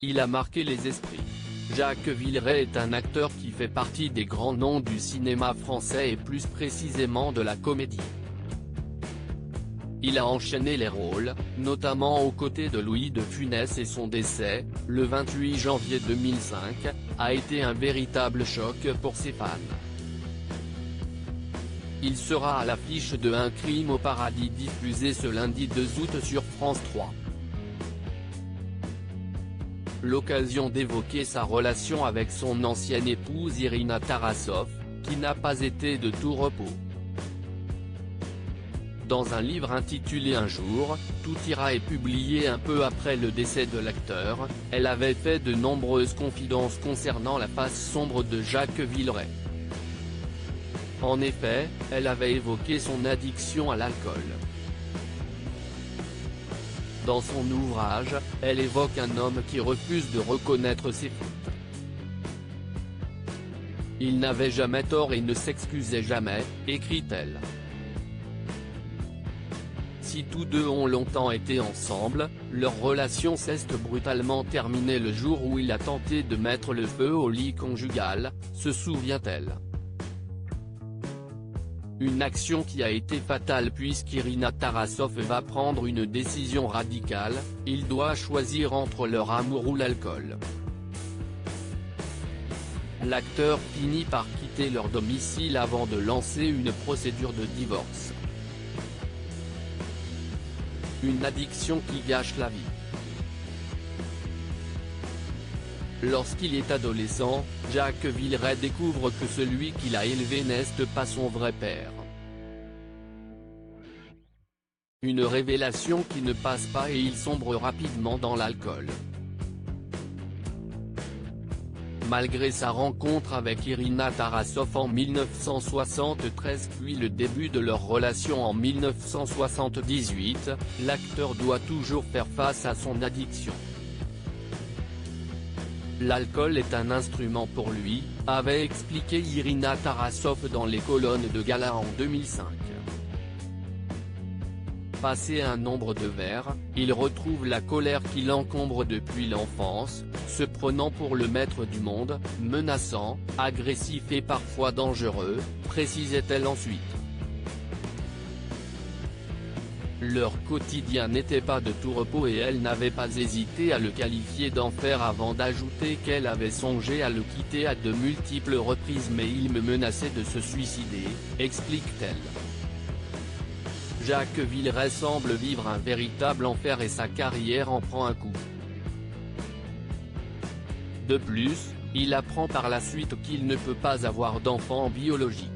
Il a marqué les esprits. Jacques Villeray est un acteur qui fait partie des grands noms du cinéma français et plus précisément de la comédie. Il a enchaîné les rôles, notamment aux côtés de Louis de Funès, et son décès, le 28 janvier 2005, a été un véritable choc pour ses fans. Il sera à l'affiche de Un crime au paradis, diffusé ce lundi 2 août sur France 3. L'occasion d'évoquer sa relation avec son ancienne épouse Irina Tarasov, qui n'a pas été de tout repos. Dans un livre intitulé Un jour, tout ira et publié un peu après le décès de l'acteur, elle avait fait de nombreuses confidences concernant la face sombre de Jacques Villeray. En effet, elle avait évoqué son addiction à l'alcool. Dans son ouvrage, elle évoque un homme qui refuse de reconnaître ses fautes. Il n'avait jamais tort et ne s'excusait jamais, écrit-elle. Si tous deux ont longtemps été ensemble, leur relation s'est brutalement terminée le jour où il a tenté de mettre le feu au lit conjugal, se souvient-elle. Une action qui a été fatale puisqu'Irina Tarasov va prendre une décision radicale, il doit choisir entre leur amour ou l'alcool. L'acteur finit par quitter leur domicile avant de lancer une procédure de divorce. Une addiction qui gâche la vie. Lorsqu'il est adolescent, Jacques Villeray découvre que celui qu'il a élevé n'est pas son vrai père. Une révélation qui ne passe pas et il sombre rapidement dans l'alcool. Malgré sa rencontre avec Irina Tarasov en 1973 puis le début de leur relation en 1978, l'acteur doit toujours faire face à son addiction. L'alcool est un instrument pour lui, avait expliqué Irina Tarasov dans les colonnes de Gala en 2005. Passé un nombre de verres, il retrouve la colère qui l'encombre depuis l'enfance, se prenant pour le maître du monde, menaçant, agressif et parfois dangereux, précisait-elle ensuite. Leur quotidien n'était pas de tout repos et elle n'avait pas hésité à le qualifier d'enfer avant d'ajouter qu'elle avait songé à le quitter à de multiples reprises mais il me menaçait de se suicider, explique-t-elle. Jacques Villeray semble vivre un véritable enfer et sa carrière en prend un coup. De plus, il apprend par la suite qu'il ne peut pas avoir d'enfant biologique.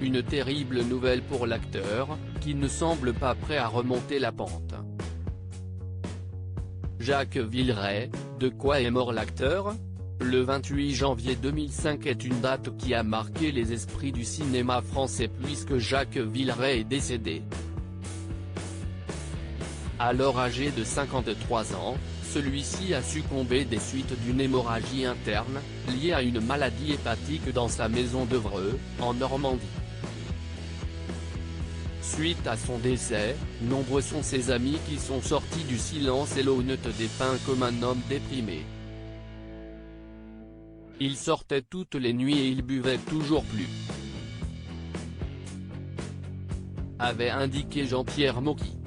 Une terrible nouvelle pour l'acteur, qui ne semble pas prêt à remonter la pente. Jacques Villeray, de quoi est mort l'acteur ? Le 28 janvier 2005 est une date qui a marqué les esprits du cinéma français puisque Jacques Villeray est décédé. Alors âgé de 53 ans, celui-ci a succombé des suites d'une hémorragie interne, liée à une maladie hépatique dans sa maison d'Evreux, en Normandie. Suite à son décès, nombreux sont ses amis qui sont sortis du silence et l'on ne te dépeint comme un homme déprimé. Il sortait toutes les nuits et il buvait toujours plus, avait indiqué Jean-Pierre Mocky.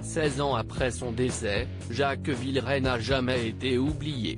16 ans après son décès, Jacques Villeray n'a jamais été oublié.